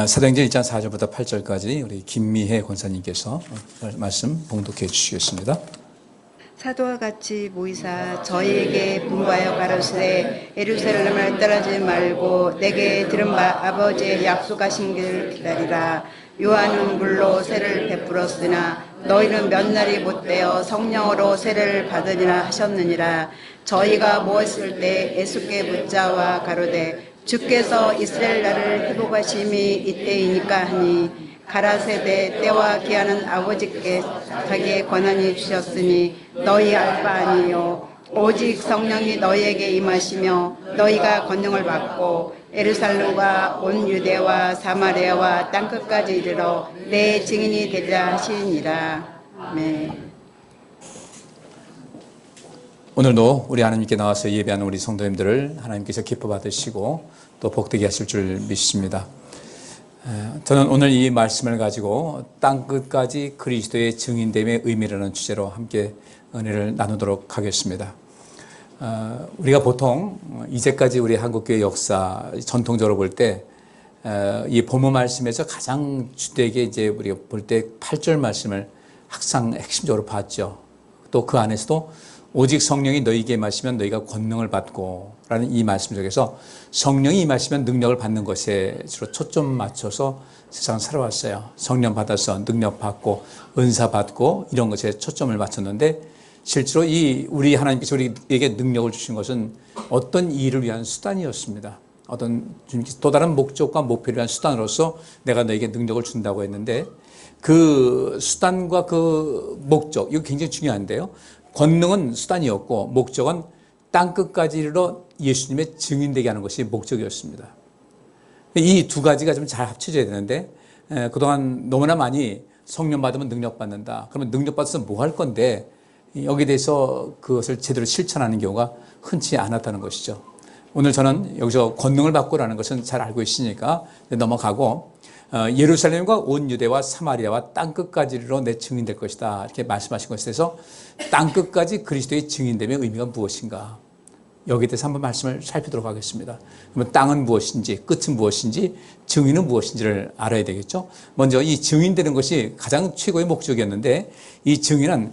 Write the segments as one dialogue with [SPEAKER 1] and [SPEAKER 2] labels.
[SPEAKER 1] 사도행전 1장 4절부터 8절까지 우리 김미혜 권사님께서 말씀 봉독해 주시겠습니다.
[SPEAKER 2] 사도와 같이 모이사 저희에게 분부하여 가로시되 예루살렘을 떠나지 말고 내게 들은 바 아버지의 약속하신 길을 기다리라. 요한은 물로 세를 베풀었으나 너희는 몇 날이 못되어 성령으로 세를 받으리라 하셨느니라. 저희가 모였을 때 예수께 묻자와 가로되 주께서 이스라엘 나라를 회복하심이 이때이니까 하니 가라사대 때와 기한은 아버지께 자기의 권한이 주셨으니 너희 알 바 아니요 오직 성령이 너희에게 임하시며 너희가 권능을 받고 예루살렘과 온 유대와 사마리아와 땅끝까지 이르러 내 증인이 되리라 하시니라. 아멘.
[SPEAKER 1] 오늘도 우리 하나님께 나와서 예배하는 우리 성도님들을 하나님께서 기뻐 받으시고 또 복되게 하실 줄 믿습니다. 저는 오늘 이 말씀을 가지고 땅끝까지 그리스도의 증인됨의 의미라는 주제로 함께 은혜를 나누도록 하겠습니다. 우리가 보통 이제까지 우리 한국교회 역사 전통적으로 볼 때 이 본문 말씀에서 가장 주되게 이제 우리가 볼 때 8절 말씀을 항상 핵심적으로 봤죠. 또 그 안에서도 오직 성령이 너희에게 임하시면 너희가 권능을 받고 라는 이 말씀 속에서 성령이 임하시면 능력을 받는 것에 주로 초점 맞춰서 세상을 살아왔어요. 성령 받아서 능력 받고 은사 받고 이런 것에 초점을 맞췄는데 실제로 우리 하나님께서 우리에게 능력을 주신 것은 어떤 일을 위한 수단이었습니다. 어떤 또 다른 목적과 목표를 위한 수단으로서 내가 너에게 능력을 준다고 했는데 그 수단과 그 목적 이거 굉장히 중요한데요. 권능은 수단이었고 목적은 땅끝까지 이르러 예수님의 증인되게 하는 것이 목적이었습니다. 이 두 가지가 좀 잘 합쳐져야 되는데 그동안 너무나 많이 성령 받으면 능력 받는다. 그러면 능력 받아서 뭐 할 건데 여기에 대해서 그것을 제대로 실천하는 경우가 흔치 않았다는 것이죠. 오늘 저는 여기서 권능을 받고라는 것은 잘 알고 있으니까 넘어가고 예루살렘과 온 유대와 사마리아와 땅끝까지 이르러 내 증인될 것이다 이렇게 말씀하신 것에 대해서 땅끝까지 그리스도의 증인됨의 의미가 무엇인가 여기에 대해서 한번 말씀을 살피도록 하겠습니다. 그러면 땅은 무엇인지 끝은 무엇인지 증인은 무엇인지를 알아야 되겠죠. 먼저 이 증인되는 것이 가장 최고의 목적이었는데 이 증인은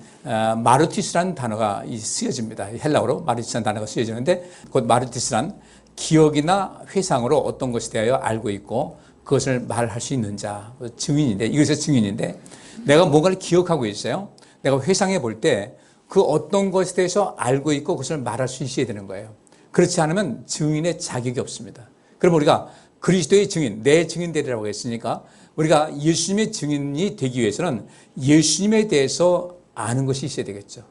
[SPEAKER 1] 마르티스라는 단어가 쓰여집니다. 헬라어로 마르티스라는 단어가 쓰여지는데 곧 마르티스란 기억이나 회상으로 어떤 것에 대하여 알고 있고 그것을 말할 수 있는 자, 증인인데, 이것의 증인인데, 내가 뭔가를 기억하고 있어요. 내가 회상해 볼 때 그 어떤 것에 대해서 알고 있고 그것을 말할 수 있어야 되는 거예요. 그렇지 않으면 증인의 자격이 없습니다. 그럼 우리가 그리스도의 증인, 내 증인 되리라고 했으니까 우리가 예수님의 증인이 되기 위해서는 예수님에 대해서 아는 것이 있어야 되겠죠.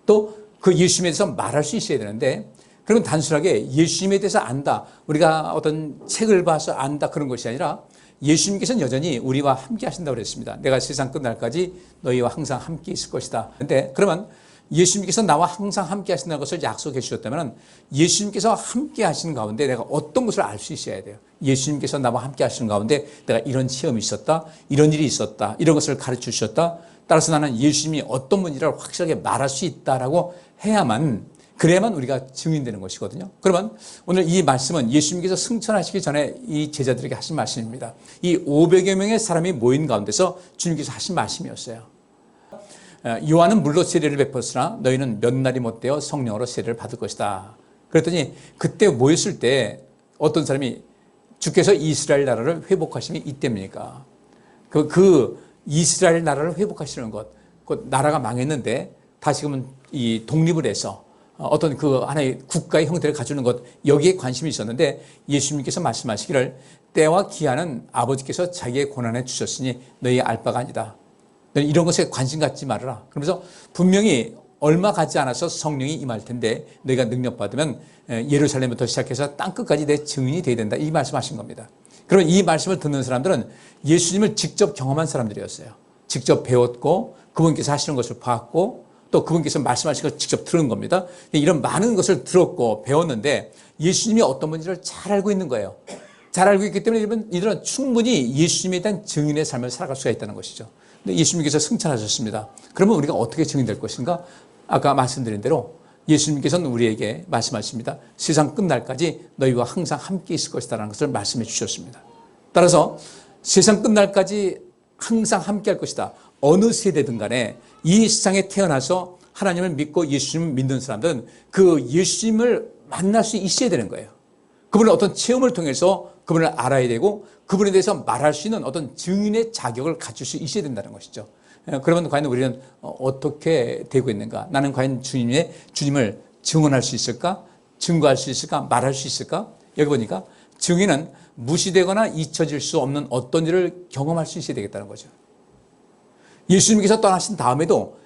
[SPEAKER 1] 또 그 예수님에 대해서 말할 수 있어야 되는데 그러면 단순하게 예수님에 대해서 안다. 우리가 어떤 책을 봐서 안다. 그런 것이 아니라 예수님께서는 여전히 우리와 함께 하신다고 그랬습니다. 내가 세상 끝날까지 너희와 항상 함께 있을 것이다. 그런데 그러면 예수님께서 나와 항상 함께 하신다는 것을 약속해 주셨다면 예수님께서 함께 하시는 가운데 내가 어떤 것을 알 수 있어야 돼요. 예수님께서 나와 함께 하시는 가운데 내가 이런 체험이 있었다. 이런 일이 있었다. 이런 것을 가르쳐 주셨다. 따라서 나는 예수님이 어떤 분이라고 확실하게 말할 수 있다라고 그래야만 우리가 증인되는 것이거든요. 그러면 오늘 이 말씀은 예수님께서 승천하시기 전에 이 제자들에게 하신 말씀입니다. 이 500여 명의 사람이 모인 가운데서 주님께서 하신 말씀이었어요. 요한은 물로 세례를 베풀었으나 너희는 몇 날이 못되어 성령으로 세례를 받을 것이다. 그랬더니 그때 모였을 때 어떤 사람이 주께서 이스라엘 나라를 회복하심이 이때입니까? 그 이스라엘 나라를 회복하시는 것, 그 나라가 망했는데 다시금은 이 독립을 해서 어떤 그 하나의 국가의 형태를 갖추는 것 여기에 관심이 있었는데 예수님께서 말씀하시기를 때와 기한은 아버지께서 자기의 권한에 주셨으니 너희 알 바가 아니다. 너희 이런 것에 관심 갖지 말아라. 그러면서 분명히 얼마 가지 않아서 성령이 임할 텐데 너희가 능력 받으면 예루살렘부터 시작해서 땅끝까지 내 증인이 되어야 된다. 이 말씀하신 겁니다. 그러면 이 말씀을 듣는 사람들은 예수님을 직접 경험한 사람들이었어요. 직접 배웠고 그분께서 하시는 것을 봤고 또 그분께서 말씀하신 걸 직접 들은 겁니다. 이런 많은 것을 들었고 배웠는데 예수님이 어떤 분인지를 잘 알고 있는 거예요. 잘 알고 있기 때문에 이들은 충분히 예수님에 대한 증인의 삶을 살아갈 수가 있다는 것이죠. 근데 예수님께서 승천하셨습니다. 그러면 우리가 어떻게 증인될 것인가? 아까 말씀드린 대로 예수님께서는 우리에게 말씀하십니다. 세상 끝날까지 너희와 항상 함께 있을 것이다라는 것을 말씀해 주셨습니다. 따라서 세상 끝날까지 항상 함께 할 것이다. 어느 세대든 간에 이 세상에 태어나서 하나님을 믿고 예수님을 믿는 사람들은 그 예수님을 만날 수 있어야 되는 거예요. 그분의 어떤 체험을 통해서 그분을 알아야 되고 그분에 대해서 말할 수 있는 어떤 증인의 자격을 갖출 수 있어야 된다는 것이죠. 그러면 과연 우리는 어떻게 되고 있는가? 나는 과연 주님을 증언할 수 있을까? 증거할 수 있을까? 말할 수 있을까? 여기 보니까 증인은 무시되거나 잊혀질 수 없는 어떤 일을 경험할 수 있어야 되겠다는 거죠. 예수님께서 떠나신 다음에도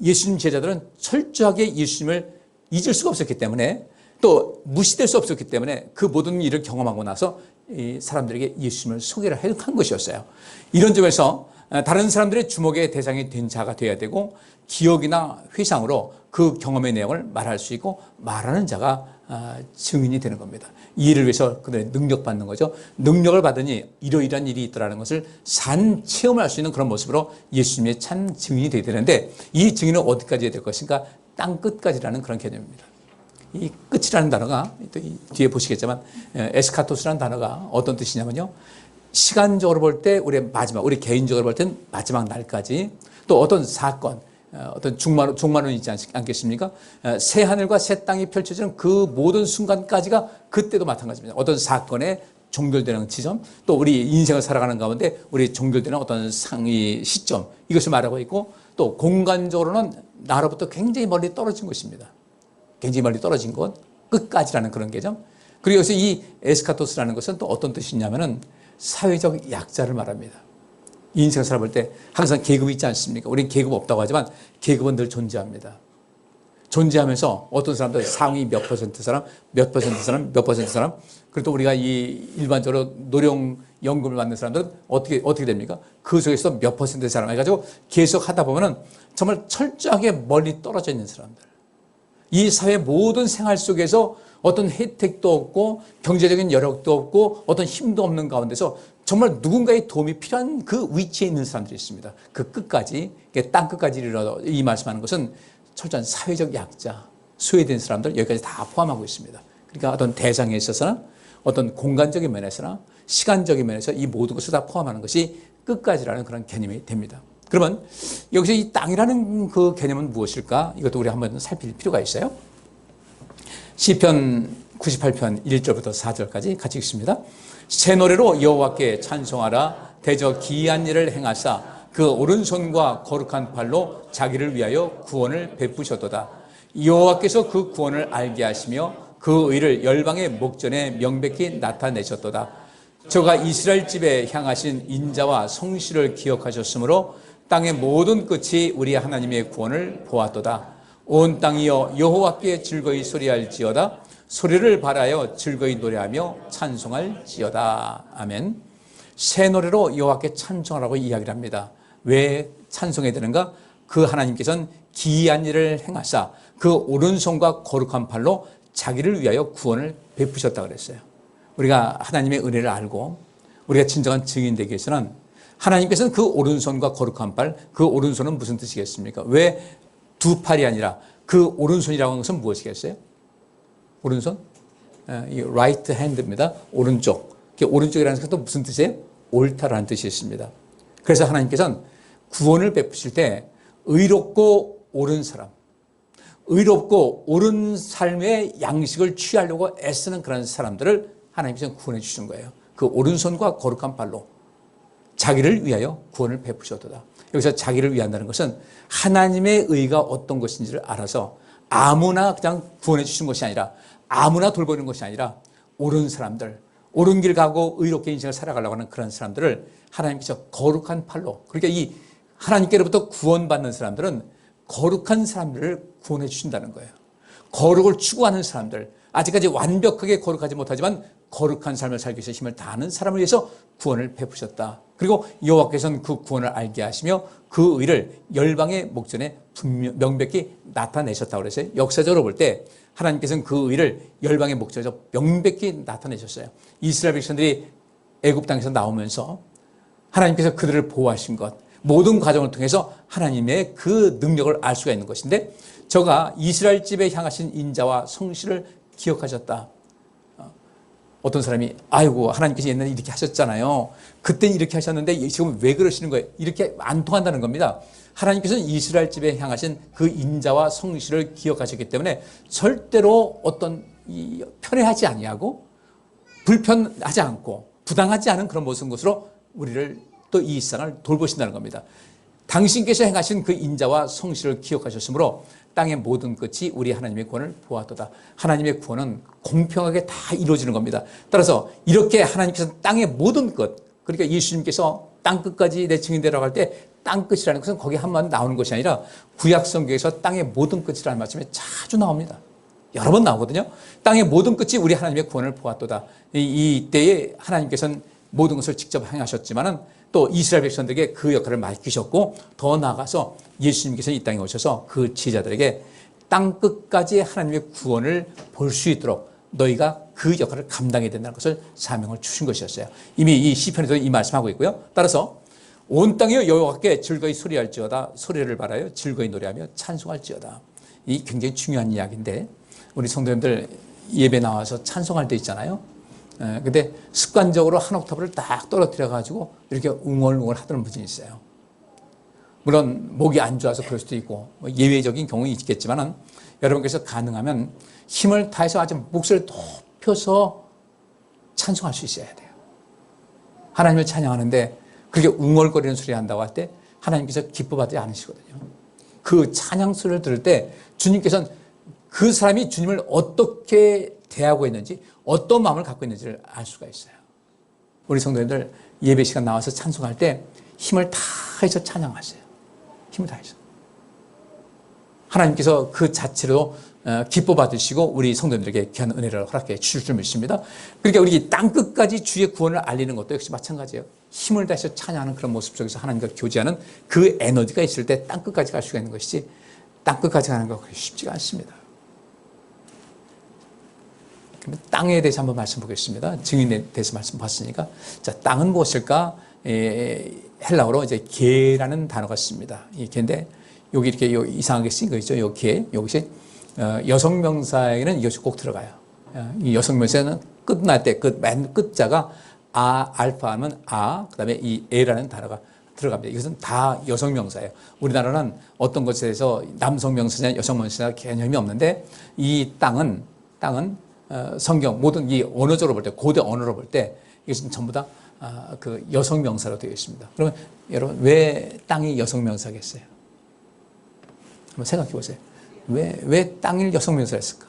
[SPEAKER 1] 예수님 제자들은 철저하게 예수님을 잊을 수가 없었기 때문에 또 무시될 수 없었기 때문에 그 모든 일을 경험하고 나서 이 사람들에게 예수님을 소개를 한 것이었어요. 이런 점에서 다른 사람들의 주목의 대상이 된 자가 되어야 되고 기억이나 회상으로 그 경험의 내용을 말할 수 있고 말하는 자가 증인이 되는 겁니다. 이 일을 위해서 그들의 능력받는 거죠. 능력을 받으니 이러이러한 일이 있더라는 것을 산 체험을 할 수 있는 그런 모습으로 예수님의 참 증인이 되어야 되는데 이 증인은 어디까지 해야 될 것인가? 땅끝까지라는 그런 개념입니다. 이 끝이라는 단어가 또 뒤에 보시겠지만 에스카토스라는 단어가 어떤 뜻이냐면요. 시간적으로 볼 때 우리 마지막, 우리 개인적으로 볼 땐 마지막 날까지 또 어떤 사건, 어떤 종말론이 있지 않겠습니까? 새 하늘과 새 땅이 펼쳐지는 그 모든 순간까지가 그때도 마찬가지입니다. 어떤 사건의 종결되는 지점, 또 우리 인생을 살아가는 가운데 우리 종결되는 어떤 상위 시점, 이것을 말하고 있고 또 공간적으로는 나로부터 굉장히 멀리 떨어진 것입니다. 굉장히 멀리 떨어진 것, 끝까지라는 그런 개념. 그리고 여기서 이 에스카토스라는 것은 또 어떤 뜻이 있냐면은 사회적 약자를 말합니다. 인생을 살아볼 때 항상 계급이 있지 않습니까? 우리는 계급 없다고 하지만 계급은 늘 존재합니다. 존재하면서 어떤 사람들 상위 몇 퍼센트 사람, 몇 퍼센트 사람, 몇 퍼센트 사람, 그리고 또 우리가 이 일반적으로 노령연금을 받는 사람들은 어떻게 됩니까? 그 속에서 몇 퍼센트 사람 해가지고 계속 하다 보면은 정말 철저하게 멀리 떨어져 있는 사람들. 이 사회 모든 생활 속에서 어떤 혜택도 없고 경제적인 여력도 없고 어떤 힘도 없는 가운데서 정말 누군가의 도움이 필요한 그 위치에 있는 사람들이 있습니다. 그 끝까지, 땅 끝까지 이르러 이 말씀하는 것은 철저한 사회적 약자, 소외된 사람들 여기까지 다 포함하고 있습니다. 그러니까 어떤 대상에 있어서나 어떤 공간적인 면에서나 시간적인 면에서 이 모든 것을 다 포함하는 것이 끝까지라는 그런 개념이 됩니다. 그러면 여기서 이 땅이라는 그 개념은 무엇일까? 이것도 우리 한번 살필 필요가 있어요. 시편 98편 1절부터 4절까지 같이 읽습니다. 새 노래로 여호와께 찬송하라. 대저 기이한 일을 행하사 그 오른손과 거룩한 팔로 자기를 위하여 구원을 베푸셨도다. 여호와께서 그 구원을 알게 하시며 그 의를 열방의 목전에 명백히 나타내셨도다. 저가 이스라엘 집에 향하신 인자와 성실을 기억하셨으므로 땅의 모든 끝이 우리 하나님의 구원을 보았도다. 온 땅이여 여호와께 즐거이 소리할지어다. 소리를 발하여 즐거이 노래하며 찬송할지어다. 아멘. 새 노래로 여호와께 찬송하라고 이야기를 합니다. 왜 찬송해야 되는가? 그 하나님께서는 기이한 일을 행하사 그 오른손과 거룩한 팔로 자기를 위하여 구원을 베푸셨다고 그랬어요. 우리가 하나님의 은혜를 알고 우리가 진정한 증인 되기 위해서는 하나님께서는 그 오른손과 거룩한 팔, 그 오른손은 무슨 뜻이겠습니까? 왜 두 팔이 아니라 그 오른손이라고 하는 것은 무엇이겠어요? 오른손? 이 right hand입니다. 오른쪽. 오른쪽이라는 것도 무슨 뜻이에요? 옳다라는 뜻이 있습니다. 그래서 하나님께서는 구원을 베푸실 때 의롭고 옳은 사람, 의롭고 옳은 삶의 양식을 취하려고 애쓰는 그런 사람들을 하나님께서는 구원해 주신 거예요. 그 오른손과 거룩한 발로 자기를 위하여 구원을 베푸셨도다. 여기서 자기를 위한다는 것은 하나님의 의가 어떤 것인지를 알아서 아무나 그냥 구원해 주신 것이 아니라 아무나 돌보는 것이 아니라 옳은 사람들, 옳은 길 가고 의롭게 인생을 살아가려고 하는 그런 사람들을 하나님께서 거룩한 팔로, 그러니까 이 하나님께로부터 구원받는 사람들은 거룩한 사람들을 구원해 주신다는 거예요. 거룩을 추구하는 사람들, 아직까지 완벽하게 거룩하지 못하지만 거룩한 삶을 살기 위해서 힘을 다하는 사람을 위해서 구원을 베푸셨다. 그리고 여호와께서는 그 구원을 알게 하시며 그 의를 열방의 목전에 명백히 나타내셨다고 그랬어요. 역사적으로 볼 때 하나님께서는 그 의를 열방의 목전에서 명백히 나타내셨어요. 이스라엘 백성들이 애굽 땅에서 나오면서 하나님께서 그들을 보호하신 것, 모든 과정을 통해서 하나님의 그 능력을 알 수가 있는 것인데, 저가 이스라엘 집에 향하신 인자와 성실을 기억하셨다. 어떤 사람이 아이고 하나님께서 옛날에 이렇게 하셨잖아요. 그때는 이렇게 하셨는데 지금 왜 그러시는 거예요? 이렇게 안 통한다는 겁니다. 하나님께서는 이스라엘 집에 향하신 그 인자와 성실을 기억하셨기 때문에 절대로 어떤 편애하지 아니하고 불편하지 않고 부당하지 않은 그런 모습으로 우리를 또 이 세상을 돌보신다는 겁니다. 당신께서 행하신 그 인자와 성실을 기억하셨으므로 땅의 모든 끝이 우리 하나님의 구원을 보았도다. 하나님의 구원은 공평하게 다 이루어지는 겁니다. 따라서 이렇게 하나님께서 땅의 모든 끝, 그러니까 예수님께서 땅 끝까지 내 증인되라고 할 때 땅 끝이라는 것은 거기 한번 나오는 것이 아니라 구약 성경에서 땅의 모든 끝이라는 말씀이 자주 나옵니다. 여러 번 나오거든요. 땅의 모든 끝이 우리 하나님의 구원을 보았도다. 이때에 하나님께서는 모든 것을 직접 행하셨지만은 또 이스라엘 백성들에게 그 역할을 맡기셨고 더 나아가서 예수님께서 이 땅에 오셔서 그 지자들에게 땅 끝까지 하나님의 구원을 볼 수 있도록 너희가 그 역할을 감당해야 된다는 것을 사명을 주신 것이었어요. 이미 이 시편에도 이 말씀하고 있고요. 따라서 온 땅이여 여호와께 즐거이 소리할지어다. 소리를 발하여 즐거이 노래하며 찬송할지어다. 이 굉장히 중요한 이야기인데 우리 성도님들 예배 나와서 찬송할 때 있잖아요. 근데 습관적으로 한 옥타브를 딱 떨어뜨려 가지고 이렇게 웅얼웅얼 하던 분이 있어요. 물론 목이 안 좋아서 그럴 수도 있고 예외적인 경우는 있겠지만은 여러분께서 가능하면 힘을 다해서 아주 목소리를 높여서 찬송할 수 있어야 돼요. 하나님을 찬양하는데 그렇게 웅얼거리는 소리 한다고 할 때 하나님께서 기뻐하지 않으시거든요. 그 찬양 소리를 들을 때 주님께서는 그 사람이 주님을 어떻게 대하고 있는지 어떤 마음을 갖고 있는지를 알 수가 있어요. 우리 성도님들 예배 시간 나와서 찬송할 때 힘을 다해서 찬양하세요. 힘을 다해서. 하나님께서 그 자체로 기뻐 받으시고 우리 성도님들에게 귀한 은혜를 허락해 주실 줄 믿습니다. 그러니까 우리 땅 끝까지 주의 구원을 알리는 것도 역시 마찬가지예요. 힘을 다해서 찬양하는 그런 모습 속에서 하나님과 교제하는 그 에너지가 있을 때 땅 끝까지 갈 수가 있는 것이지 땅 끝까지 가는 거 쉽지가 않습니다. 땅에 대해서 한번 말씀 보겠습니다. 증인에 대해서 말씀 봤으니까. 자, 땅은 무엇일까? 헬라어로 이제 개라는 단어가 씁니다. 이 개인데, 여기 이렇게 이상하게 쓰인 거 있죠? 요 개. 여기서 여성 명사에는 이것이 꼭 들어가요. 이 여성 명사는 끝날 때, 맨 끝자가 알파 하면 그 다음에 이 에라는 단어가 들어갑니다. 이것은 다 여성 명사예요. 우리나라는 어떤 것에 대해서 남성 명사냐 여성 명사냐 개념이 없는데, 이 땅은 성경 모든 이 언어적으로 볼 때, 고대 언어로 볼 때 이것은 전부 다 그 여성 명사로 되어 있습니다. 그러면 여러분 왜 땅이 여성 명사겠어요? 한번 생각해 보세요. 왜 땅을 여성 명사했을까?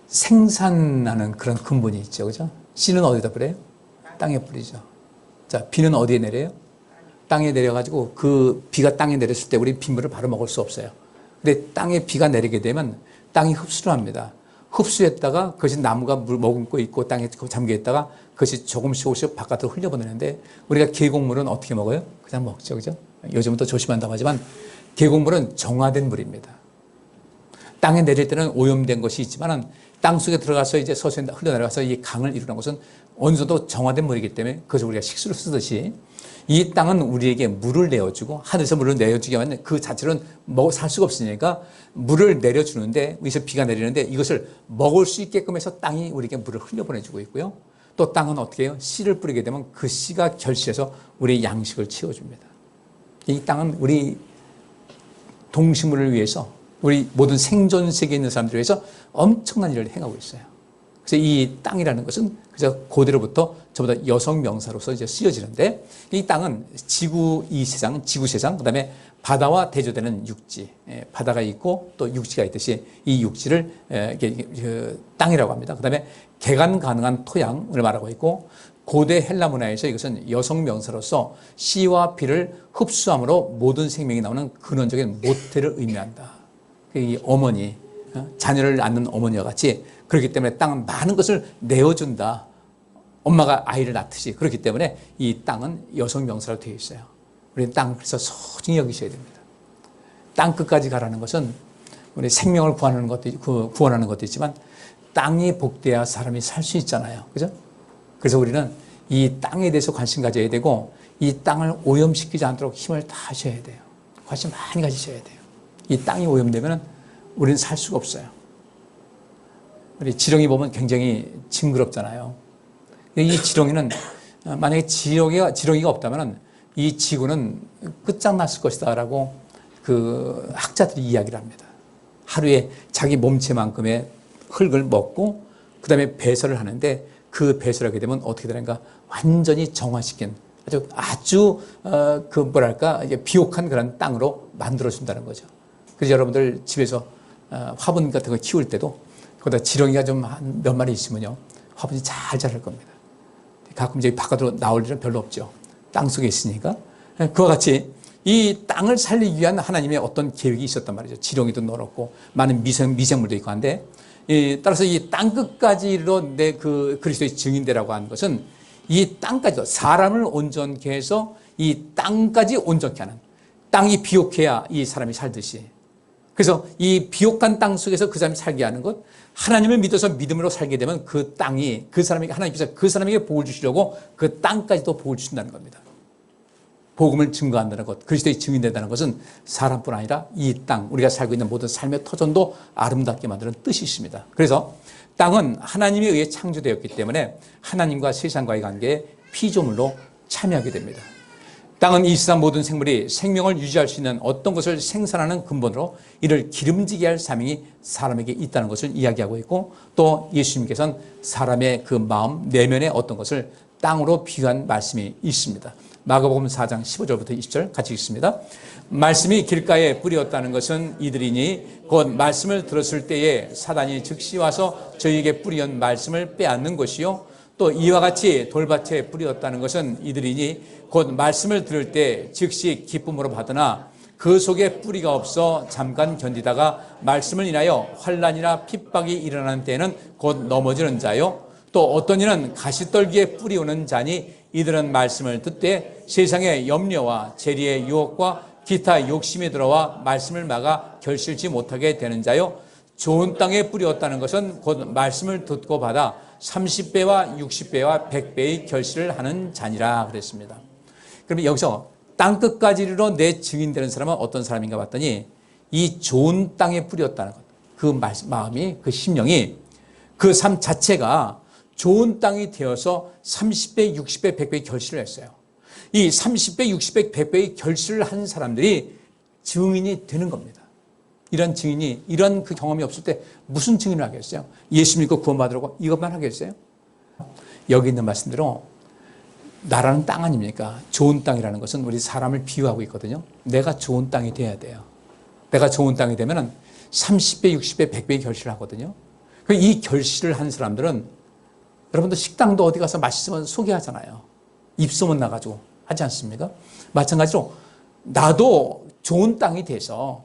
[SPEAKER 1] 생산하는 그런 근본이 있죠, 그죠? 씨는 어디다 뿌려요? 땅에 뿌리죠. 자, 비는 어디에 내려요? 땅에 내려가지고 그 비가 땅에 내렸을 때 우리 빗물을 바로 먹을 수 없어요. 근데 땅에 비가 내리게 되면 땅이 흡수를 합니다. 흡수했다가 그것이 나무가 물 머금고 있고 땅에 잠겨 있다가 그것이 조금씩 바깥으로 흘려보내는데 우리가 계곡물은 어떻게 먹어요? 그냥 먹죠, 그죠? 요즘은 또 조심한다고 하지만 계곡물은 정화된 물입니다. 땅에 내릴 때는 오염된 것이 있지만 땅 속에 들어가서 이제 서서히 흘러내려가서 이 강을 이루는 것은 어느 정도 정화된 물이기 때문에 그것을 우리가 식수로 쓰듯이 이 땅은 우리에게 물을 내어주고 하늘에서 물을 내어주게 하면 그 자체로는 살 수가 없으니까 물을 내려주는데 여기서 비가 내리는데 이것을 먹을 수 있게끔 해서 땅이 우리에게 물을 흘려보내주고 있고요. 또 땅은 어떻게 해요? 씨를 뿌리게 되면 그 씨가 결실해서 우리의 양식을 채워줍니다. 이 땅은 우리 동식물을 위해서 우리 모든 생존 세계에 있는 사람들을 위해서 엄청난 일을 행하고 있어요. 그래서 이 땅이라는 것은 그래서 고대로부터 전부 다 여성 명사로서 이제 쓰여지는데 이 땅은 지구 세상, 그다음에 바다와 대조되는 육지, 바다가 있고 또 육지가 있듯이 이 육지를 땅이라고 합니다. 그다음에 개간 가능한 토양을 말하고 있고 고대 헬라 문화에서 이것은 여성 명사로서 씨와 피를 흡수함으로 모든 생명이 나오는 근원적인 모태를 의미한다. 이 어머니, 자녀를 낳는 어머니와 같이 그렇기 때문에 땅은 많은 것을 내어준다. 엄마가 아이를 낳듯이 그렇기 때문에 이 땅은 여성 명사로 되어 있어요. 우리는 땅을 그래서 소중히 여기셔야 됩니다. 땅 끝까지 가라는 것은 우리 생명을 구하는 것도 있지만 땅이 복되어야 사람이 살 수 있잖아요. 그죠? 그래서 우리는 이 땅에 대해서 관심 가져야 되고 이 땅을 오염시키지 않도록 힘을 다 하셔야 돼요. 관심 많이 가지셔야 돼요. 이 땅이 오염되면 우리는 살 수가 없어요. 우리 지렁이 보면 굉장히 징그럽잖아요. 이 지렁이는 만약에 지렁이가 없다면 이 지구는 끝장났을 것이다라고 그 학자들이 이야기를 합니다. 하루에 자기 몸체만큼의 흙을 먹고 그 다음에 배설을 하는데 그 배설을 하게 되면 어떻게 되는가? 완전히 정화시킨 아주 그 뭐랄까 이게 비옥한 그런 땅으로 만들어준다는 거죠. 그래서 여러분들 집에서 화분 같은 거 키울 때도 거기다 지렁이가 좀 한 몇 마리 있으면요 화분이 잘 자랄 겁니다. 가끔 이제 바깥으로 나올 일은 별로 없죠. 땅 속에 있으니까. 그와 같이 이 땅을 살리기 위한 하나님의 어떤 계획이 있었단 말이죠. 지렁이도 넣어놓고 많은 미생물도 있고 한데 따라서 이 땅 끝까지로 내 그 그리스도의 증인되라고 하는 것은 이 땅까지도 사람을 온전케 해서 이 땅까지 온전케 하는, 땅이 비옥해야 이 사람이 살듯이, 그래서 이 비옥한 땅 속에서 그 사람이 살게 하는 것, 하나님을 믿어서 믿음으로 살게 되면 그 땅이 그 사람에게, 하나님께서 그 사람에게 복을 주시려고 그 땅까지도 복을 주신다는 겁니다. 복음을 증거한다는 것, 그리스도의 증인된다는 것은 사람뿐 아니라 이 땅, 우리가 살고 있는 모든 삶의 터전도 아름답게 만드는 뜻이 있습니다. 그래서 땅은 하나님에 의해 창조되었기 때문에 하나님과 세상과의 관계에 피조물로 참여하게 됩니다. 땅은 이 세상 모든 생물이 생명을 유지할 수 있는 어떤 것을 생산하는 근본으로 이를 기름지게 할 사명이 사람에게 있다는 것을 이야기하고 있고, 또 예수님께서는 사람의 그 마음 내면의 어떤 것을 땅으로 비유한 말씀이 있습니다. 마가복음 4장 15절부터 20절 같이 읽습니다. 말씀이 길가에 뿌리었다는 것은 이들이니 곧 말씀을 들었을 때에 사단이 즉시 와서 저희에게 뿌리온 말씀을 빼앗는 것이요, 또 이와 같이 돌밭에 뿌리었다는 것은 이들이니 곧 말씀을 들을 때 즉시 기쁨으로 받으나 그 속에 뿌리가 없어 잠깐 견디다가 말씀을 인하여 환난이나 핍박이 일어나는 때에는 곧 넘어지는 자요, 또 어떤 이는 가시떨기에 뿌리오는 자니 이들은 말씀을 듣되 세상의 염려와 재리의 유혹과 기타 욕심에 들어와 말씀을 막아 결실치 못하게 되는 자요, 좋은 땅에 뿌리었다는 것은 곧 말씀을 듣고 받아 30배와 60배와 100배의 결실을 하는 자니라 그랬습니다. 그러면 여기서 땅 끝까지 이르러 내 증인되는 사람은 어떤 사람인가 봤더니 이 좋은 땅에 뿌렸다는 것, 그 마음이, 그 심령이, 그 삶 자체가 좋은 땅이 되어서 30배, 60배, 100배의 결실을 했어요. 이 30배, 60배, 100배의 결실을 한 사람들이 증인이 되는 겁니다. 이런 증인이, 이런 그 경험이 없을 때 무슨 증인을 하겠어요? 예수 믿고 구원받으라고 이것만 하겠어요? 여기 있는 말씀대로 나라는 땅 아닙니까? 좋은 땅이라는 것은 우리 사람을 비유하고 있거든요. 내가 좋은 땅이 돼야 돼요. 내가 좋은 땅이 되면 30배, 60배, 100배의 결실을 하거든요. 이 결실을 한 사람들은, 여러분들 식당도 어디 가서 맛있으면 소개하잖아요. 입소문 나가지고 하지 않습니까? 마찬가지로 나도 좋은 땅이 돼서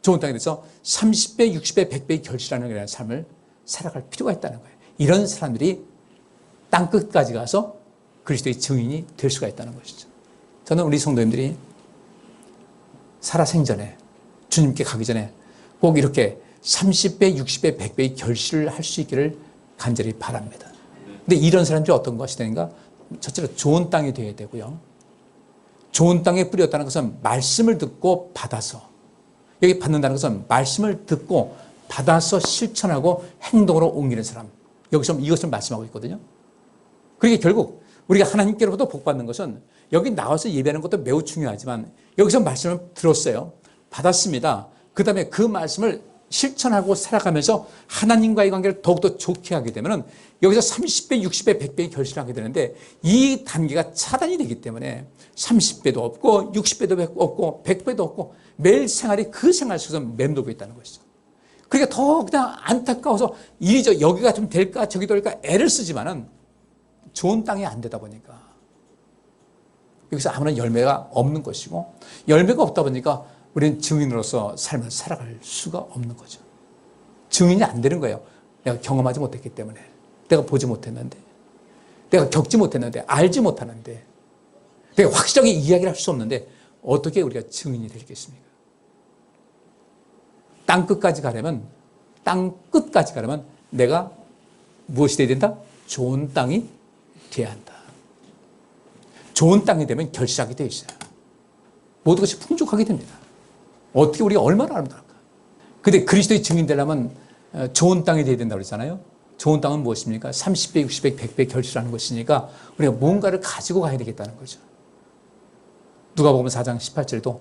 [SPEAKER 1] 30배, 60배, 100배의 결실하는 삶을 살아갈 필요가 있다는 거예요. 이런 사람들이 땅 끝까지 가서 그리스도의 증인이 될 수가 있다는 것이죠. 저는 우리 성도님들이 살아생전에, 주님께 가기 전에 꼭 이렇게 30배, 60배, 100배의 결실을 할 수 있기를 간절히 바랍니다. 근데 이런 사람들이 어떤 것이 되는가? 첫째로 좋은 땅이 되어야 되고요. 좋은 땅에 뿌렸다는 것은 말씀을 듣고 받아서, 여기 받는다는 것은 말씀을 듣고 받아서 실천하고 행동으로 옮기는 사람, 여기서 이것을 말씀하고 있거든요. 그러니까 결국 우리가 하나님께로부터 복받는 것은 여기 나와서 예배하는 것도 매우 중요하지만 여기서 말씀을 들었어요. 받았습니다. 그 다음에 그 말씀을 실천하고 살아가면서 하나님과의 관계를 더욱더 좋게 하게 되면 여기서 30배, 60배, 100배의 결실을 하게 되는데, 이 단계가 차단이 되기 때문에 30배도 없고 60배도 없고 100배도 없고 매일 생활이 그 생활 속에서 맴돌고 있다는 것이죠. 그러니까 더 그냥 안타까워서 여기가 좀 될까 저기도 될까 애를 쓰지만은 좋은 땅이 안 되다 보니까 여기서 아무런 열매가 없는 것이고, 열매가 없다 보니까 우리는 증인으로서 삶을 살아갈 수가 없는 거죠. 증인이 안 되는 거예요. 내가 경험하지 못했기 때문에, 내가 보지 못했는데, 내가 겪지 못했는데, 알지 못하는데, 내가 확실하게 이야기를 할 수 없는데 어떻게 우리가 증인이 되겠습니까? 땅 끝까지 가려면 내가 무엇이 되어야 된다? 좋은 땅이 돼야 한다. 좋은 땅이 되면 결실하게 되어 있어요. 모든 것이 풍족하게 됩니다. 어떻게 우리가 얼마나 아름다울까? 근데 그리스도의 증인 되려면 좋은 땅이 돼야 된다고 그러잖아요. 좋은 땅은 무엇입니까? 30배, 60배, 100배 결실하는 것이니까 우리가 뭔가를 가지고 가야 되겠다는 거죠. 누가복음 4장 18절도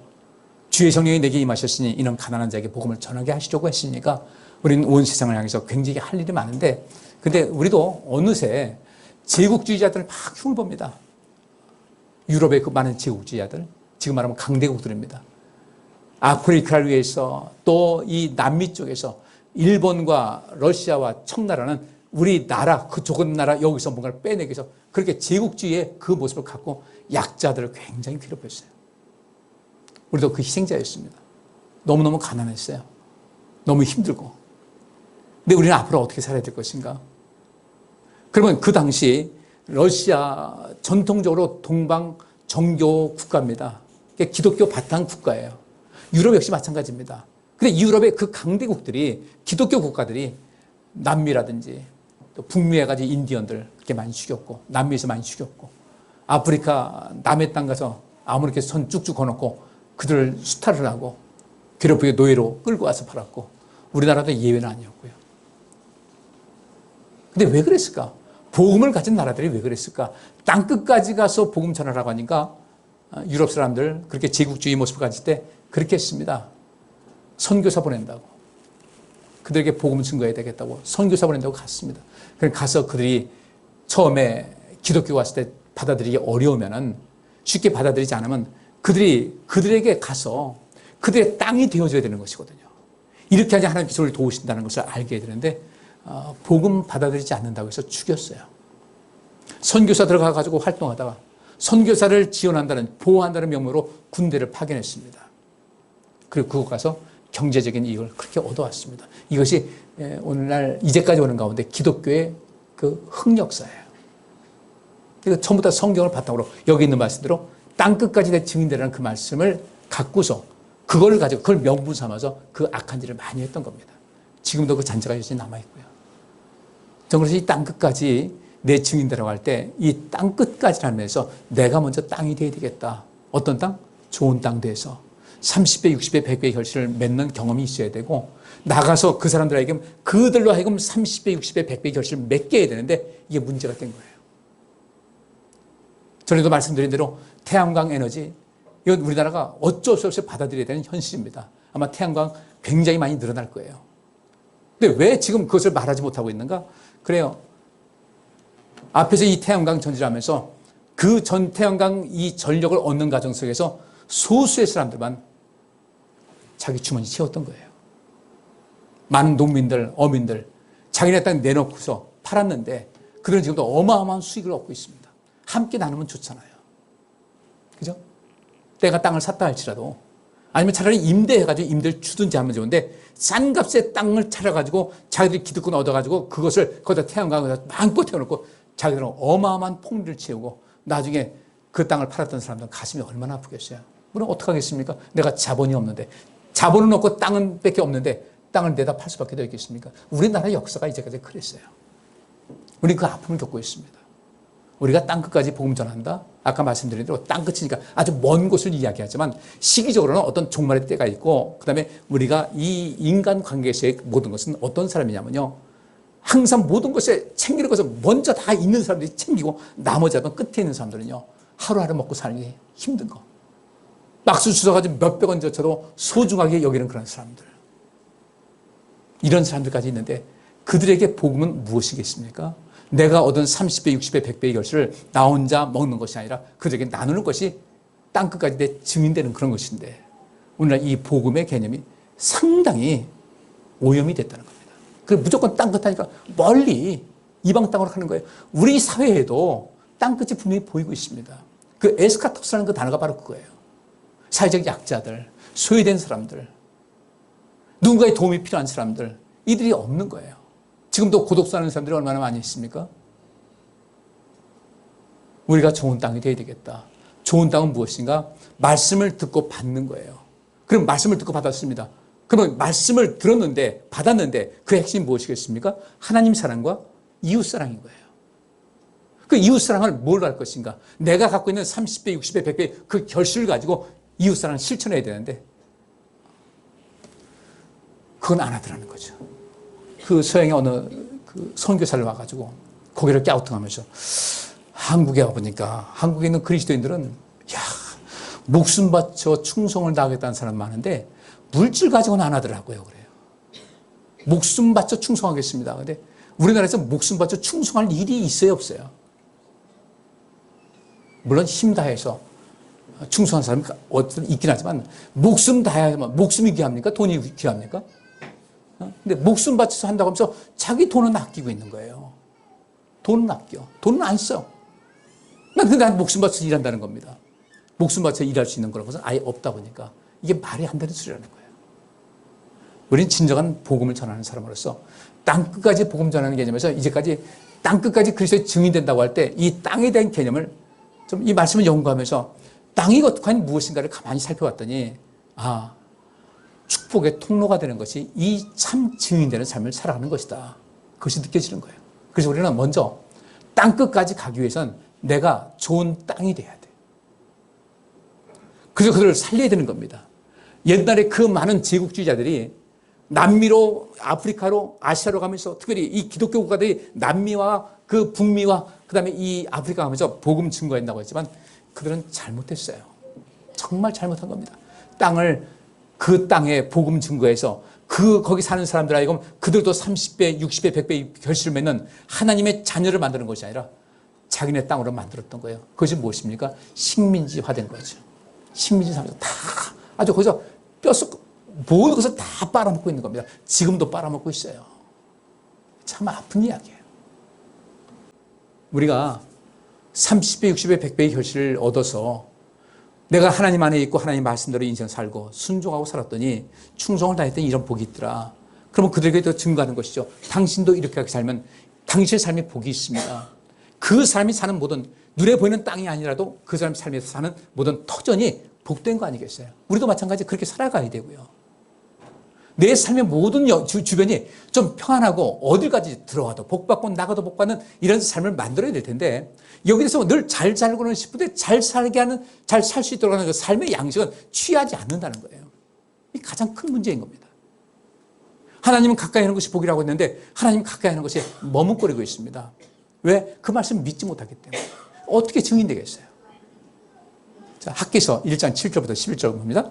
[SPEAKER 1] 주의 성령이 내게 임하셨으니 이는 가난한 자에게 복음을 전하게 하시려고 했으니까 우리는 온 세상을 향해서 굉장히 할 일이 많은데, 근데 우리도 어느새 제국주의자들 막 흉을 봅니다. 유럽의 그 많은 제국주의자들, 지금 말하면 강대국들입니다. 아프리카를 위해서 또 이 남미 쪽에서 일본과 러시아와 청나라는 우리나라, 그 좁은 나라 여기서 뭔가를 빼내기 위해서 그렇게 제국주의의 그 모습을 갖고 약자들을 굉장히 괴롭혔어요. 우리도 그 희생자였습니다. 너무너무 가난했어요. 너무 힘들고. 근데 우리는 앞으로 어떻게 살아야 될 것인가? 그러면 그 당시 러시아 전통적으로 동방 정교 국가입니다. 기독교 바탕 국가예요. 유럽 역시 마찬가지입니다. 근데 유럽의 그 강대국들이, 기독교 국가들이 남미라든지 또 북미에 가지 인디언들 그렇게 많이 죽였고, 남미에서 많이 죽였고, 아프리카 남의 땅 가서 아무렇게 손 쭉쭉 거놓고 그들을 수탈을 하고 괴롭히게 노예로 끌고 와서 팔았고, 우리나라도 예외는 아니었고요. 근데 왜 그랬을까? 복음을 가진 나라들이 왜 그랬을까? 땅끝까지 가서 복음 전하라고 하니까 유럽 사람들 그렇게 제국주의 모습을 가질 때 그렇게 했습니다. 선교사 보낸다고. 그들에게 복음을 증거해야 되겠다고 선교사 보낸다고 갔습니다. 그래서 가서 그들이 처음에 기독교 왔을 때 받아들이기 어려우면은, 쉽게 받아들이지 않으면 그들에게 가서 그들의 땅이 되어줘야 되는 것이거든요. 이렇게 하자 하나님께서 우리를 도우신다는 것을 알게 되는데, 복음 받아들이지 않는다고 해서 죽였어요. 선교사 들어가가지고 활동하다가 선교사를 지원한다는, 보호한다는 명목으로 군대를 파견했습니다. 그리고 그곳 가서 경제적인 이익을 그렇게 얻어왔습니다. 이것이 오늘날 이제까지 오는 가운데 기독교의 그 흑역사예요. 그러니까 전부 다 성경을 바탕으로 여기 있는 말씀대로 땅끝까지 내 증인되라는 그 말씀을 갖고서 그걸 가지고 그걸 명분 삼아서 그 악한 일을 많이 했던 겁니다. 지금도 그 잔재가 여전히 남아있고요. 저는 그래서 이 땅끝까지 내 증인되라고 할 때 이 땅끝까지라는 데서 내가 먼저 땅이 돼야 되겠다. 어떤 땅? 좋은 땅 돼서 30배, 60배, 100배의 결실을 맺는 경험이 있어야 되고, 나가서 그 사람들에게 그들로 하여금 30배, 60배, 100배의 결실을 맺게 해야 되는데 이게 문제가 된 거예요. 전에도 말씀드린 대로 태양광 에너지, 이건 우리나라가 어쩔 수 없이 받아들여야 되는 현실입니다. 아마 태양광 굉장히 많이 늘어날 거예요. 근데 왜 지금 그것을 말하지 못하고 있는가? 그래요. 앞에서 이 태양광 전지하면서 그 전 태양광 이 전력을 얻는 과정 속에서 소수의 사람들만 자기 주머니 채웠던 거예요. 많은 농민들, 어민들, 자기네 땅 내놓고서 팔았는데 그들은 지금도 어마어마한 수익을 얻고 있습니다. 함께 나누면 좋잖아요. 그죠? 내가 땅을 샀다 할지라도, 아니면 차라리 임대해가지고 임대를 주든지 하면 좋은데, 싼 값에 땅을 차려가지고 자기들이 기득권 얻어가지고 그것을 거기다 태양광에다 마음껏 태워놓고 자기들은 어마어마한 폭리를 채우고 나중에 그 땅을 팔았던 사람들은 가슴이 얼마나 아프겠어요. 물론 어떡하겠습니까? 내가 자본이 없는데, 자본은 없고 땅은 밖에 없는데 땅을 내다 팔 수밖에 더 있겠습니까? 우리나라 역사가 이제까지 그랬어요. 우리 그 아픔을 겪고 있습니다. 우리가 땅끝까지 복음 전한다? 아까 말씀드린 대로 땅끝이니까 아주 먼 곳을 이야기하지만, 시기적으로는 어떤 종말의 때가 있고, 그 다음에 우리가 이 인간 관계에서의 모든 것은 어떤 사람이냐면요, 항상 모든 것에 챙기는 것을 먼저 다 있는 사람들이 챙기고, 나머지 끝에 있는 사람들은요, 하루하루 먹고 살기 힘든 거, 박수 주워가지고 몇백 원 저쳐도 소중하게 여기는 그런 사람들, 이런 사람들까지 있는데, 그들에게 복음은 무엇이겠습니까? 내가 얻은 30배, 60배, 100배의 결실을 나 혼자 먹는 것이 아니라 그들에게 나누는 것이 땅끝까지 내 증인되는 그런 것인데, 오늘날 이 복음의 개념이 상당히 오염이 됐다는 겁니다. 그 무조건 땅끝 하니까 멀리 이방 땅으로 가는 거예요. 우리 사회에도 땅끝이 분명히 보이고 있습니다. 그 에스카토스라는 그 단어가 바로 그거예요. 사회적 약자들, 소외된 사람들, 누군가의 도움이 필요한 사람들, 이들이 없는 거예요. 지금도 고독사하는 사람들이 얼마나 많이 있습니까? 우리가 좋은 땅이 되어야 되겠다. 좋은 땅은 무엇인가? 말씀을 듣고 받는 거예요. 그럼 말씀을 듣고 받았습니다. 그러면 말씀을 들었는데, 받았는데 그 핵심이 무엇이겠습니까? 하나님 사랑과 이웃 사랑인 거예요. 그 이웃 사랑을 뭘 할 것인가? 내가 갖고 있는 30배, 60배, 100배 그 결실을 가지고 이웃 사랑을 실천해야 되는데, 그건 안 하더라는 거죠. 그 서양의 어느 그 선교사를 와가지고 고개를 갸우뚱하면서 한국에 와보니까 한국에 있는 그리스도인들은 야, 목숨 바쳐 충성을 다하겠다는 사람 많은데 물질 가지고는 안 하더라고요. 그래요. 목숨 바쳐 충성하겠습니다. 근데 우리나라에서 목숨 바쳐 충성할 일이 있어요, 없어요? 물론 힘 다해서 충성한 사람이 어떤 있긴 하지만 목숨 다해야만 목숨이 귀합니까? 돈이 귀합니까? 근데 목숨 바쳐서 한다고 하면서 자기 돈은 아끼고 있는 거예요. 돈은 아껴. 돈은 안 써. 근데 목숨 바쳐서 일한다는 겁니다. 목숨 바쳐 일할 수 있는 그런 것은 아예 없다 보니까 이게 말이 안 되는 소리라는 거예요. 우리는 진정한 복음을 전하는 사람으로서 땅끝까지 복음 전하는 개념에서 이제까지 땅끝까지 그리스도의 증인된다고 할 때 이 땅에 대한 개념을 좀 이 말씀을 연구하면서 땅이 과연 무엇인가를 가만히 살펴봤더니 축복의 통로가 되는 것이 이 참 증인되는 삶을 살아가는 것이다. 그것이 느껴지는 거예요. 그래서 우리는 먼저 땅끝까지 가기 위해선 내가 좋은 땅이 돼야 돼. 그래서 그들을 살려야 되는 겁니다. 옛날에 그 많은 제국주의자들이 남미로 아프리카로 아시아로 가면서 특별히 이 기독교 국가들이 남미와 그 북미와 그다음에 이 아프리카 가면서 복음 증거했다고 했지만 그들은 잘못했어요. 정말 잘못한 겁니다. 그 땅에 복음 증거해서 거기 사는 사람들 하여금 그들도 30배, 60배, 100배 결실을 맺는 하나님의 자녀를 만드는 것이 아니라 자기네 땅으로 만들었던 거예요. 그것이 무엇입니까? 식민지화된 거죠. 식민지화면서 다 아주 거기서 뼛속 모든 것을 다 빨아먹고 있는 겁니다. 지금도 빨아먹고 있어요. 참 아픈 이야기예요. 우리가 30배, 60배, 100배의 결실을 얻어서 내가 하나님 안에 있고 하나님 말씀대로 인생 살고 순종하고 살았더니 충성을 다했더니 이런 복이 있더라. 그러면 그들에게도 증거하는 것이죠. 당신도 이렇게 살면 당신의 삶에 복이 있습니다. 그 사람이 사는 모든 눈에 보이는 땅이 아니라도 그 사람 삶에서 사는 모든 터전이 복된 거 아니겠어요? 우리도 마찬가지 그렇게 살아가야 되고요. 내 삶의 모든 주변이 좀 평안하고 어딜까지 들어와도 복받고 나가도 복받는 이런 삶을 만들어야 될 텐데 여기서 늘 잘 살고는 싶은데 잘 살게 하는 잘 살 수 있도록 하는 그 삶의 양식은 취하지 않는다는 거예요. 이 가장 큰 문제인 겁니다. 하나님은 가까이 하는 것이 복이라고 했는데 하나님 가까이 하는 것이 머뭇거리고 있습니다. 왜? 그 말씀을 믿지 못하기 때문에. 어떻게 증인되겠어요? 자, 학기서 1장 7절부터 11절 봅니다.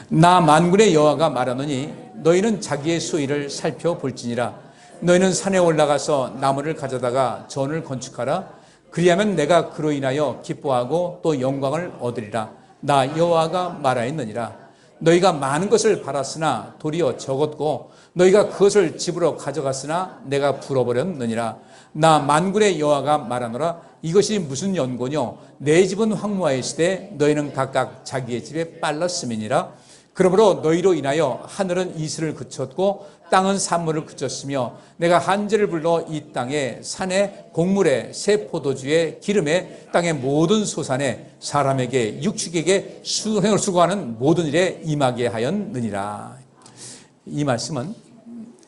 [SPEAKER 1] 나 만군의 여호와가 말하노니 너희는 자기의 수의를 살펴볼지니라. 너희는 산에 올라가서 나무를 가져다가 전을 건축하라. 그리하면 내가 그로 인하여 기뻐하고 또 영광을 얻으리라. 나 여호와가 말하였느니라. 너희가 많은 것을 바랐으나 도리어 적었고 너희가 그것을 집으로 가져갔으나 내가 불어버렸느니라. 나 만군의 여호와가 말하노라. 이것이 무슨 연고뇨? 내 집은 황무하였으되 너희는 각각 자기의 집에 빨랐음이니라. 그러므로 너희로 인하여 하늘은 이슬을 그쳤고 땅은 산물을 그쳤으며 내가 한재를 불러 이 땅에 산에 곡물에 새 포도주에 기름에 땅의 모든 소산에 사람에게 육축에게 수행을 수고하는 모든 일에 임하게 하였느니라. 이 말씀은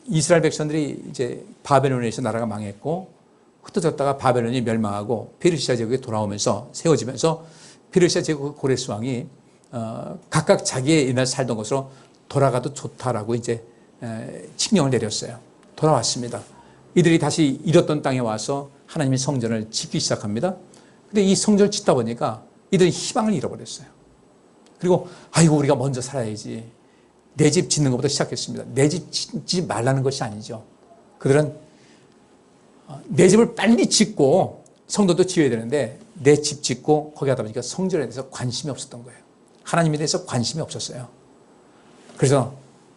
[SPEAKER 1] 이스라엘 백성들이 이제 바벨론에서 나라가 망했고 흩어졌다가 바벨론이 멸망하고 페르시아 제국에 돌아오면서 세워지면서 페르시아 제국 고레스 왕이 각각 자기의 옛날 살던 곳으로 돌아가도 좋다라고 이제 칙령을 내렸어요. 돌아왔습니다. 이들이 다시 잃었던 땅에 와서 하나님의 성전을 짓기 시작합니다. 근데 이 성전을 짓다 보니까 이들이 희망을 잃어버렸어요. 그리고 아이고 우리가 먼저 살아야지. 내 집 짓는 것부터 시작했습니다. 내 집 짓지 말라는 것이 아니죠. 그들은 내 집을 빨리 짓고 성도도 지어야 되는데 내 집 짓고 거기 하다 보니까 성전에 대해서 관심이 없었던 거예요. 하나님에 대해서 관심이 없었어요. 그래서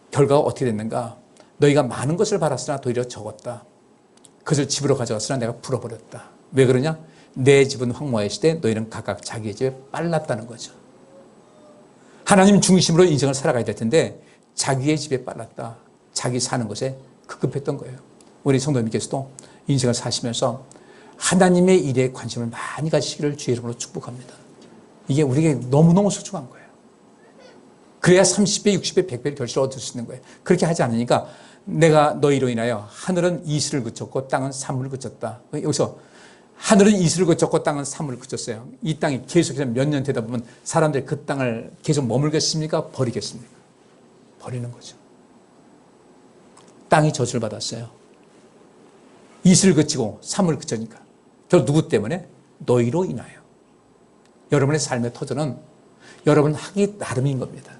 [SPEAKER 1] 결과가 어떻게 됐는가? 너희가 많은 것을 바랐으나 도리어 적었다. 그것을 집으로 가져갔으나 내가 풀어버렸다. 왜 그러냐? 내 집은 황무하였을 너희는 각각 자기의 집에 빨랐다는 거죠. 하나님 중심으로 인생을 살아가야 될 텐데 자기의 집에 빨랐다. 자기 사는 것에 급급했던 거예요. 우리 성도님께서도 인생을 사시면서 하나님의 일에 관심을 많이 가지시기를 주의 이름으로 축복합니다. 이게 우리에게 너무너무 소중한 거예요. 그래야 30배, 60배, 100배를 결실을 얻을 수 있는 거예요. 그렇게 하지 않으니까 내가 너희로 인하여 하늘은 이슬을 그쳤고 땅은 산물을 그쳤다. 여기서 하늘은 이슬을 그쳤고 땅은 산물을 그쳤어요. 이 땅이 계속해서 몇 년 되다 보면 사람들이 그 땅을 계속 머물겠습니까? 버리겠습니까? 버리는 거죠. 땅이 저주를 받았어요. 이슬을 그치고 사물을 그치니까 결국 누구 때문에? 너희로 인하여. 여러분의 삶의 터전은 여러분 하기 나름인 겁니다.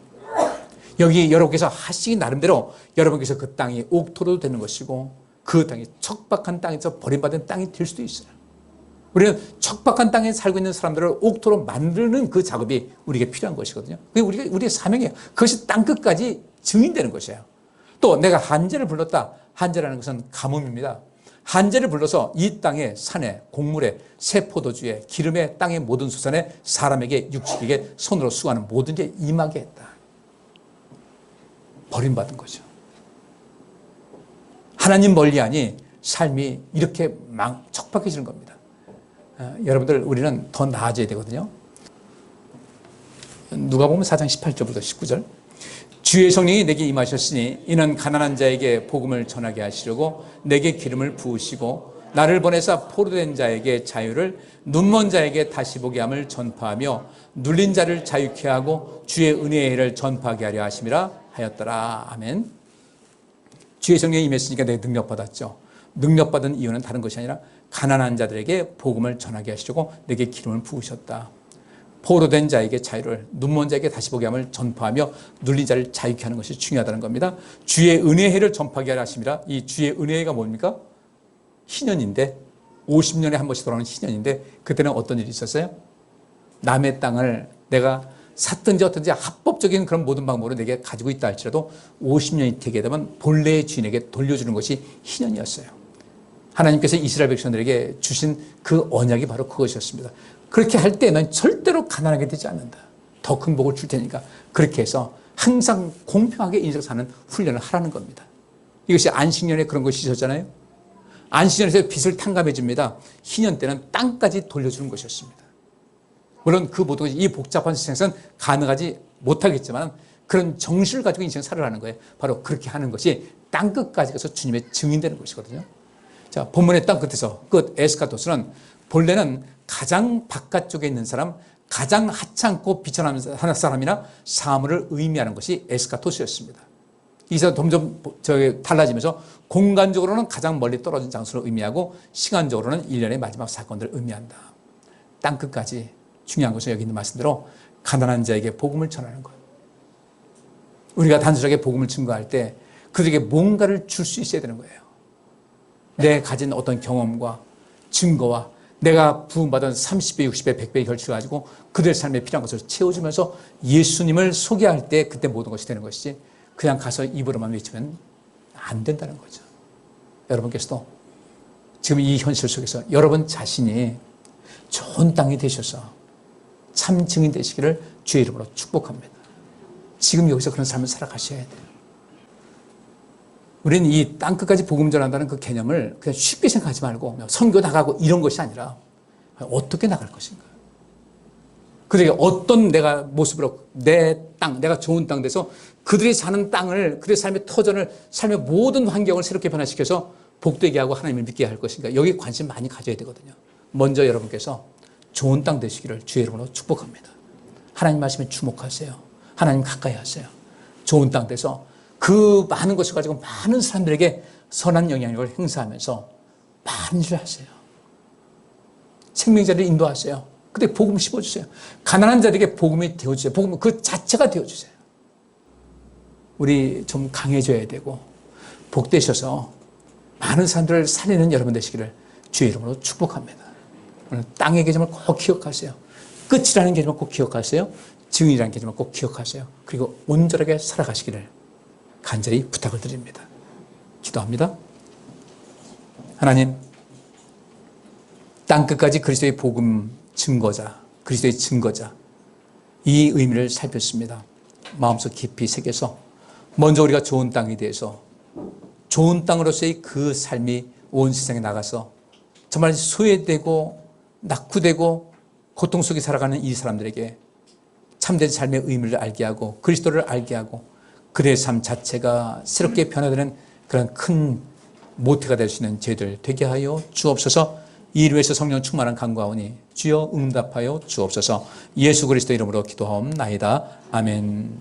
[SPEAKER 1] 여기 여러분께서 하시기 나름대로 여러분께서 그 땅이 옥토로도 되는 것이고 그 땅이 척박한 땅에서 버림받은 땅이 될 수도 있어요. 우리는 척박한 땅에 살고 있는 사람들을 옥토로 만드는 그 작업이 우리에게 필요한 것이거든요. 그게 우리의 사명이에요. 그것이 땅끝까지 증인되는 것이에요. 또 내가 한재를 불렀다. 한재라는 것은 가뭄입니다. 한재를 불러서 이 땅에 산에 곡물에 새 포도주에 기름에 땅의 모든 수산에 사람에게 육식에게 손으로 수고하는 모든 게 임하게 했다. 버림받은 거죠. 하나님 멀리하니 삶이 이렇게 척박해지는 겁니다. 여러분들 우리는 더 나아져야 되거든요. 누가복음 4장 18절부터 19절. 주의 성령이 내게 임하셨으니 이는 가난한 자에게 복음을 전하게 하시려고 내게 기름을 부으시고 나를 보내사 포로된 자에게 자유를 눈먼 자에게 다시 보게 함을 전파하며 눌린 자를 자유케 하고 주의 은혜의 해를 전파하게 하려 하심이라 하였더라. 아멘. 주의 성령이 임했으니까 내가 능력받았죠. 능력받은 이유는 다른 것이 아니라 가난한 자들에게 복음을 전하게 하시려고 내게 기름을 부으셨다. 포로된 자에게 자유를, 눈먼 자에게 다시 보게 함을 전파하며 눌린 자를 자유케 하는 것이 중요하다는 겁니다. 주의 은혜의 해를 전파하게 하려 하심이라. 이 주의 은혜가 뭡니까? 희년인데 50년에 한 번씩 돌아오는 희년인데 그때는 어떤 일이 있었어요? 남의 땅을 내가 샀든지 어떤지 합법적인 그런 모든 방법으로 내게 가지고 있다 할지라도 50년이 되게 되면 본래의 주인에게 돌려주는 것이 희년이었어요. 하나님께서 이스라엘 백성들에게 주신 그 언약이 바로 그것이었습니다. 그렇게 할 때는 절대로 가난하게 되지 않는다. 더 큰 복을 줄 테니까 그렇게 해서 항상 공평하게 인생 사는 훈련을 하라는 겁니다. 이것이 안식년에 그런 것이 있었잖아요. 안식년에서 빚을 탕감해 줍니다. 희년 때는 땅까지 돌려주는 것이었습니다. 물론 그 모든 것이 이 복잡한 세상에서는 가능하지 못하겠지만 그런 정신을 가지고 인생을 살아가는 거예요. 바로 그렇게 하는 것이 땅끝까지 가서 주님의 증인되는 것이거든요. 자, 본문의 땅끝에서 끝 에스카토스는 본래는 가장 바깥쪽에 있는 사람, 가장 하찮고 비천한 사람이나 사물을 의미하는 것이 에스카토스였습니다. 이게 점점 달라지면서 공간적으로는 가장 멀리 떨어진 장소를 의미하고 시간적으로는 일련의 마지막 사건들을 의미한다. 땅끝까지 중요한 것은 여기 있는 말씀대로 가난한 자에게 복음을 전하는 것. 우리가 단순하게 복음을 증거할 때 그들에게 뭔가를 줄 수 있어야 되는 거예요. 내 가진 어떤 경험과 증거와 내가 부음받은 30배, 60배, 100배의 결실을 가지고 그들의 삶에 필요한 것을 채워주면서 예수님을 소개할 때 그때 모든 것이 되는 것이지 그냥 가서 입으로만 외치면 안 된다는 거죠. 여러분께서도 지금 이 현실 속에서 여러분 자신이 좋은 땅이 되셔서 참 증인 되시기를 주의 이름으로 축복합니다. 지금 여기서 그런 삶을 살아가셔야 돼요. 우리는 이 땅끝까지 복음 전한다는 그 개념을 그냥 쉽게 생각하지 말고 선교 나가고 이런 것이 아니라 어떻게 나갈 것인가. 그들에게 어떤 내가 모습으로 내 땅, 내가 좋은 땅 돼서 그들이 사는 땅을, 그들의 삶의 터전을, 삶의 모든 환경을 새롭게 변화시켜서 복되게 하고 하나님을 믿게 할 것인가. 여기에 관심 많이 가져야 되거든요. 먼저 여러분께서 좋은 땅 되시기를 주의 이름으로 축복합니다. 하나님 말씀에 주목하세요. 하나님 가까이 하세요. 좋은 땅 돼서 그 많은 것을 가지고 많은 사람들에게 선한 영향력을 행사하면서 많은 일을 하세요. 생명자를 인도하세요. 근데 복음을 씹어주세요. 가난한 자들에게 복음이 되어주세요. 복음 그 자체가 되어주세요. 우리 좀 강해져야 되고 복되셔서 많은 사람들을 살리는 여러분 되시기를 주의 이름으로 축복합니다. 오늘 땅의 개념을 꼭 기억하세요. 끝이라는 개념을 꼭 기억하세요. 증인이라는 개념을 꼭 기억하세요. 그리고 온전하게 살아가시기를 간절히 부탁을 드립니다. 기도합니다. 하나님, 땅끝까지 그리스도의 복음 증거자, 그리스도의 증거자, 이 의미를 살폈습니다. 마음속 깊이 새겨서 먼저 우리가 좋은 땅에 대해서 좋은 땅으로서의 그 삶이 온 세상에 나가서 정말 소외되고 낙후되고 고통 속에 살아가는 이 사람들에게 참된 삶의 의미를 알게 하고 그리스도를 알게 하고 그들의 삶 자체가 새롭게 변화되는 그런 큰 모태가 될 수 있는 저희들 되게 하여 주옵소서. 이를 위해서 성령 충만한 간구하오니 주여 응답하여 주옵소서. 예수 그리스도 이름으로 기도하옵나이다. 아멘.